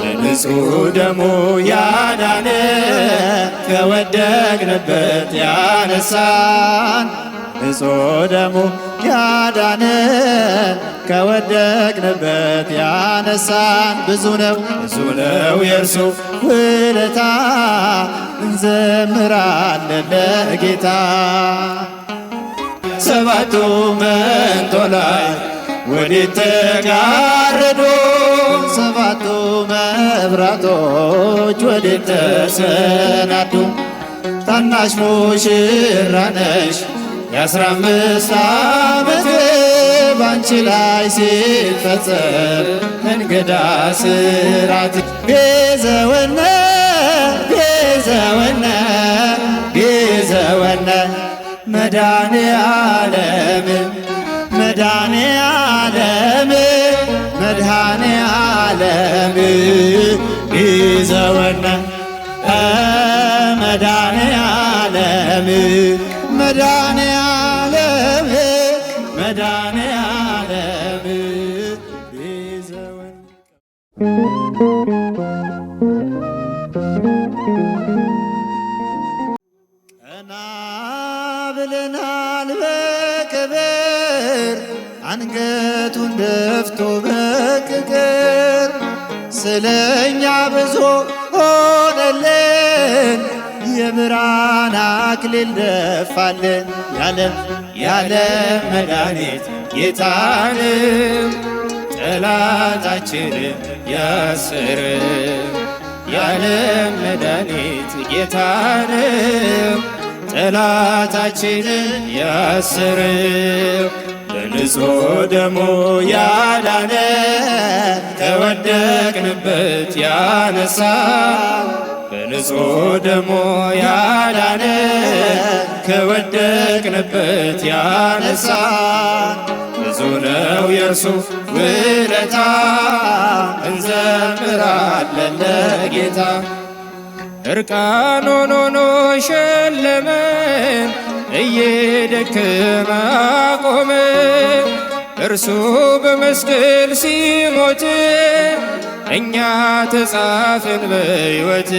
በንጹሕ ደሙ ያዳነ ከወደቅንበት ያነሳን ንጹሕ ደሙ ያዳነ ከወደቅንበት ያነሳን ብዙ ነው የእርሱ ውለታ እንዘምራለን ለጌታ። ሰባቱ መንጦላዕት ወዴት ተጋረዱ? ሰባቱ መብራቶች ወዴት ተሰናዱ? ታናሽ ሙሽራ ነሽ የ15 ዓመት ባንቺ ላይ ሲፈጸም እንግዳ ስራት ቤዘወነ ቤዘወነ ቤዘወነ መድኃኔ ዓለም መድኃኔ ዓለም መድኃኔ ዓለም ቤዘወነ መድኃኔ ዓለም መድኃኔ ዓለም መድኃኔ ዓለም ቤዘወነ ቀና ብለናል በክብር አንገቱን ደፍቶ በፍቅር ስለኛ ብዙ ሆነልን የብርሃን አክሊል ደፋልን የዓለም መድኃኒት ጌታን ጠላታችንን ያሰረ የዓለም መድኃኒት ጌታን ጠላታችንን ያሰረ በንጹሕ ደሙ ያዳነ ከወደቅንበት ያነሳ በንጹሕ ደሙ ያዳነ ከወደቅንበት ያነሳ ብዙ ነው የእርሱ ውለታ እንዘምራለን ለጌታ። እርቃኑን ሆኖ ሸለመን እየደከመ አቆመን እርሱ በመስቀል ሲሞት እኛ ተጻፍን በሕይወት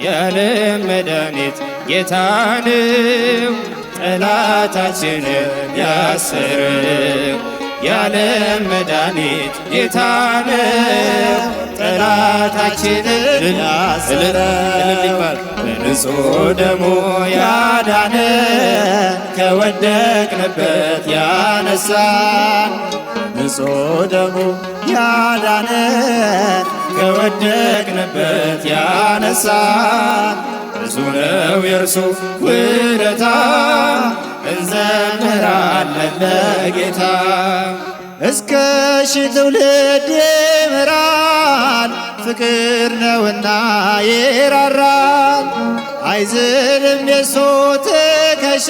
የዓለም መድኃኒት ጌታ ነው ጠላታችንን ያሰረው የዓለም መድኃኒት ጌታ ነው ጠላታችንን ያሰረው በንጹሕ ደሙ ያዳነ ከወደቅንበት ያነሳን ንጹሕ ደሙ ያዳነ ከወደቅንበት ያነሳን ብዙ ነው የእርሱ ውለታ እንዘምራለን ለጌታ። እስከ ሺህ ትውልድ ይምራል ፍቅር ነውና ይራራል አይዝልም የሱ ትከሻ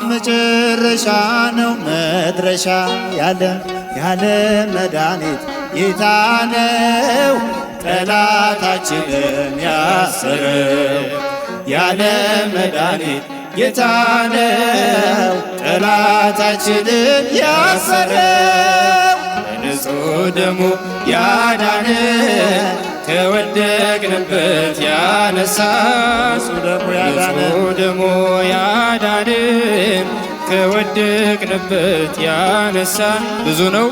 መጨረሻ ነው መድረሻ የዓለም መድኃኒት ጌታ ነው ጠላታችንን ያሰረው የዓለም መድኃኒት ጌታ ነው ጠላታችንን ያሰረው በንጹሕ ደሙ ያዳነ ከወደቅንበት ያነሳ ንጹሕ ደሙ ያዳነ ከወደቅንበት ያነሳ ብዙ ነው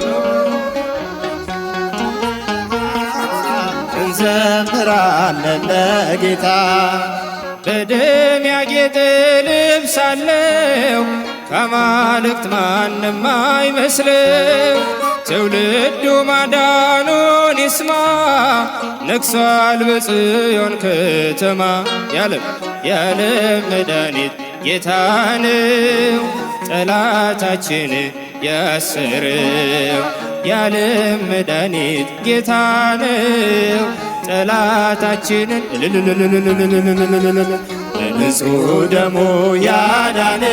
እንዘምራለን ለጌታ። በደም ያጌጠ ልብስ አለው ከአማልክት ማንም አይመስለው ትውልዱ ማዳኑን ይስማ ነግሷል በጽዮን ከተማ የዓለም መድኃኒት ጌታ ነው ጠላታችንን ያሰረው የዓለም መድኃኒት ጌታ ነው ጠላታችንን በንጹሕ ደሙ ያዳነ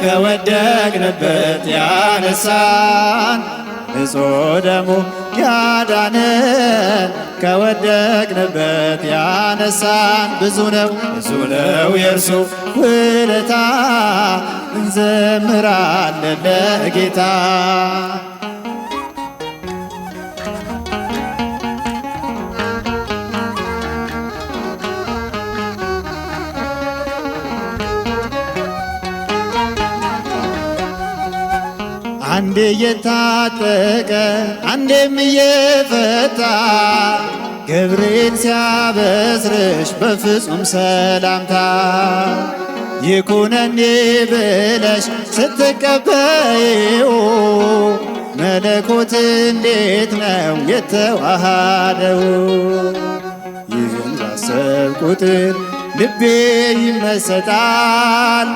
ከወደቅንበት ያነሳን ንጹሕ ደሙ ያዳነ ከወደቅንበት ያነሳን ብዙ ነው የእርሱ ውለታ እንዘምራለን ለጌታ። አንዴ እየታጠቀ አንዴም እየፈታ ገብርኤል ሲያበስርሽ በፍጹም ሰላምታ ይኩነኒ ብለሽ ስትቀበይው መለኮት እንዴት ነው የተዋሃደው? ይህን ባሰብ ቁጥር ልቤ ይመሰጣል።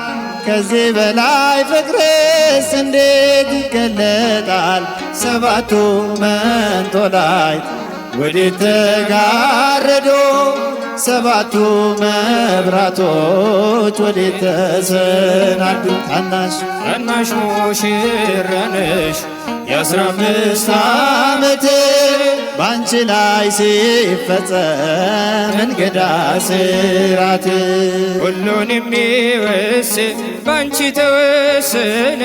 ከዚህ በላይ ፍቅርስ እንዴት ይገለጣል? ሰባቱ መንጦላዕት ወዴት ተጋረዶ? ሰባቱ መብራቶች ወዴት ተሰናዱ? ታናሽ ሙሽራ ነሽ የ15 ዓመት ባንቺ ላይ ሲፈጸም እንግዳ ስራት ሁሉን የሚወስን ባንቺ ተወሰነ።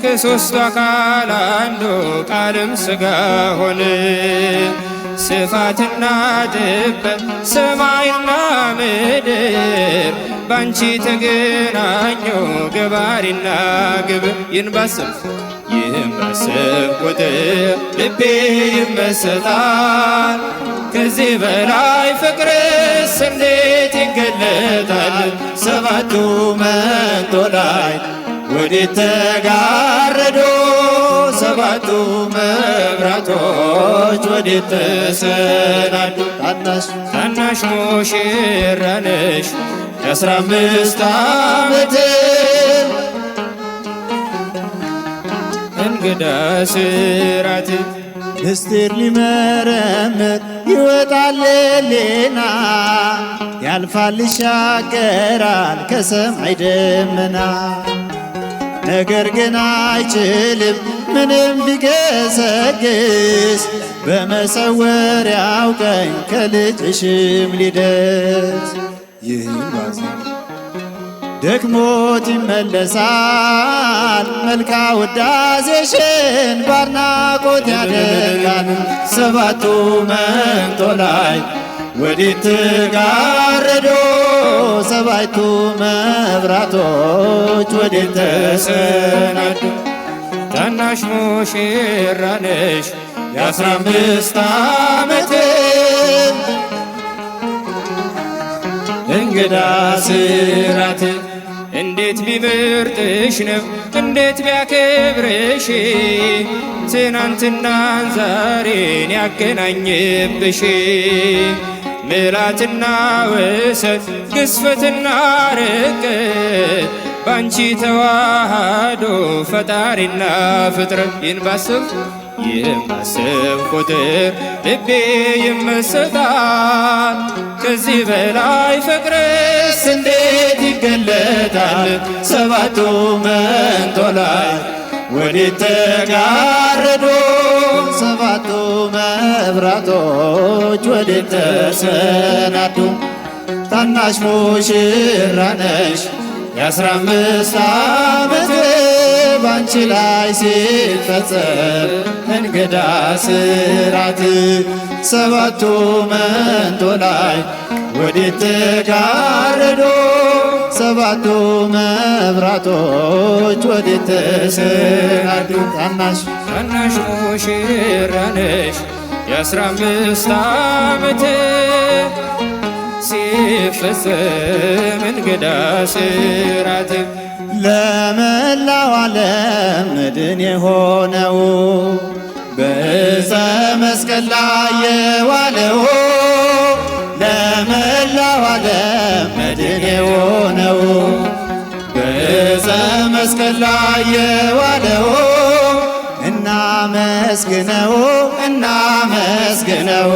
ከሦስቱ አካል አንዱ ቃልም ሥጋ ሆነ። ስፋትና ጥበት ሰማይና ምድር ባንቺ ተገናኙ ገባሪና ግብር። ይህን ባሰብ ቁጥር ልቤ ይመሰጣል። ከዚህ በላይ ፍቅርስ እንዴት ይገለጣል? ሰባቱ መንጦላዕት ወዴት ተጋረዶ? ሰባቱ መብራቶች ወዴት ተሰናዱ? ታናሽ ሙሽራ ነሽ የ15 ዓመት እንግዳ ስራት ምስጢር ሊመረምር ይወጣል ሌና ያልፋል ይሻገራል ከሰማይ ደመና። ነገር ግን አይችልም ምንም ቢገሰግስ በመሰወሪያው ቀኝ ከልጅሽም ሊደርስ። ይህን ባሰ ደክሞት ይመለሳል መልካ ውዳሴሽን ባርናቆት ያደርጋል። ሰባቱ መንጦላዕት ወዴት ተጋረዶ? ሰባቱ መብራቶች ወዴት ተሰናዱ? ታናሽ ሙሽራ ነሽ የ15 ዓመት እንግዳ ስራት እንዴት ቢመርጥሽ ነው እንዴት ቢያከብርሽ ትናንትናን ዛሬን ያገናኝብሽ ምልዓትና ወሰን ግዝፈትና ርቀት ባንቺ ተዋሃዶ ፈጣሪና ፍጥረት። ይህን ባሰብ ቁጥር ልቤ ይመሰጣል። ከዚህ በላይ ፍቅርስ እንዴት ይገለጣል? ሰባቱ መንጦላዕት ወዴት ተጋረዶ? ሰባቱ መብራቶች ወዴት ተሰናዱ? ታናሽ ሙሽራ ነሽ የ15 ዓመት ባንቺ ላይ ሲፈጸም እንግዳ ስራት። ሰባቱ መንጦላዕት ወዴት ተጋረዶ? ሰባቱ መብራቶች ወዴት ተሰናዱ? ታናሽ ሙሽራ ነሽ የ15 ዓመት ሲፈጸም እንግዳ ስራት። ለመላው ዓለም መድን የሆነው በዕፀ መስቀል ላይ የዋለው ለመላው ዓለም መድን የሆነው በዕፀ መስቀል ላይ የዋለው እናመስግነው እናመስግነው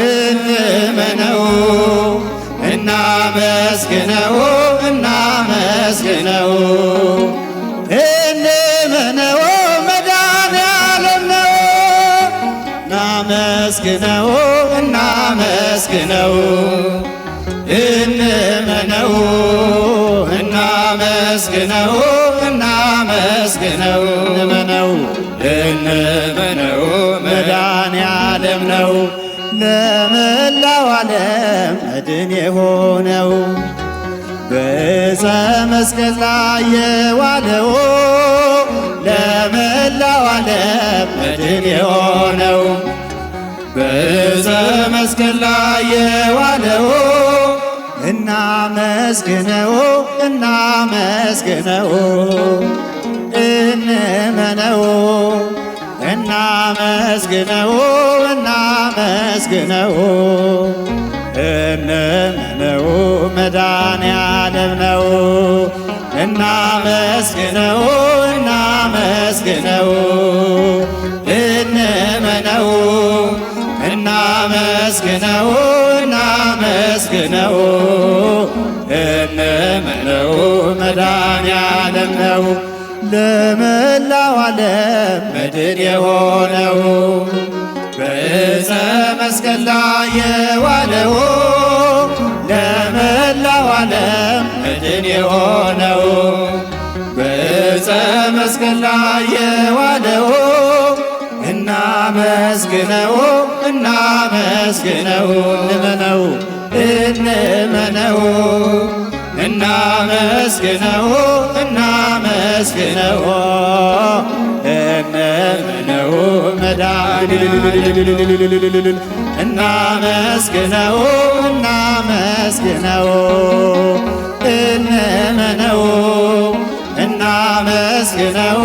እንመነው እናመስግነው እናመስግነው እንመነው መድኃኔዓለም ነው። እናመስግነው እናመስግነው እንመነው እናመስግነው እናመስግነው እንመነው መድኃኔዓለም ነው። ለመላው ዓለም መድን የሆነው በዕፀ መስቀል ላይ የዋለው ለመላው ዓለም መድን የሆነው በዕፀ መስቀል ላይ የዋለው እናመስግነው እናመስግነው እንመነው እናመስግነው እናመስግነው እንመነው መድኃኔዓለም ነው። እናመስግነው እናመስግነው እንመነው እናመስግነው እናመስግነው እንመነው መድኃኔዓለም ነው። ለመላው ዓለም መድን የሆነው በዕፀ መስቀል ላይ የዋለው ለመላው ዓለም መድን የሆነው በዕፀ መስቀል ላይ የዋለው እናመስግነው እናመስግነው እንመነው እንመነው እናመስግነው እናመስግነው እንመነው መድኃኔዓለም እናመስግነው እናመስግነው እንመነው እናመስግነው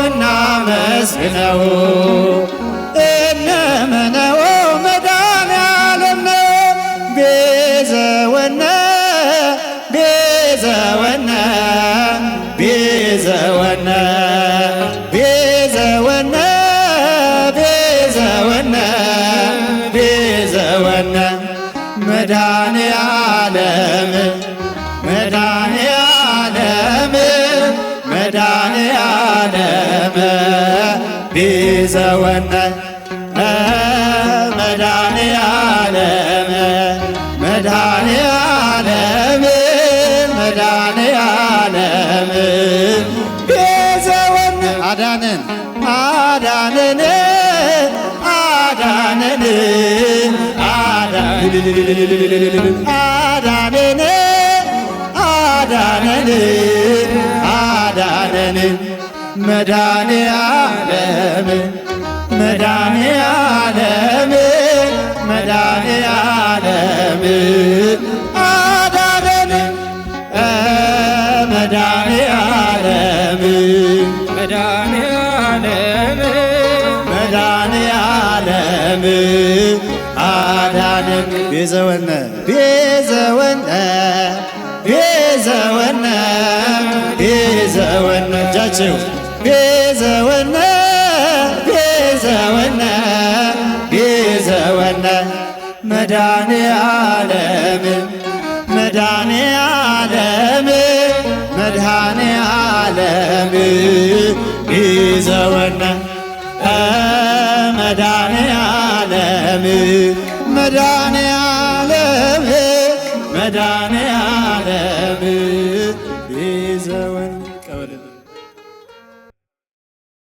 እናመስግነው እንመነው መድኃኔዓለም ነው። ቤዘወነ ቤዘወነ ቤዘወነ ቤዘወነ ቤዘወነ ቤዘወነ መድኃኔዓለም መድኃኔዓለም መድኃኔዓለም ቤዘወነ መድኃኔዓለም መድኃኔዓለም መድኃኔዓለም ቤዘወነ አዳነን አዳነን አዳነን አዳነን አዳነን አዳነን መድኃኔዓለም መድኃኔዓለም መድኃኔዓለም አዳነን መድኃኔዓለም መድኃኔዓለም መድኃኔዓለም አዳነን ቤዘወነ ቤዘወነ ቤዘወነ ቤዘወነ እጃችሁ ቤዘወነ ቤዘወነ ቤዘወነ መድኃኔዓለም መድኃኔዓለም መድኃኔዓለም ቤዘወነ መድኃኔዓለም መድኃኔዓለም መድኃኔዓለም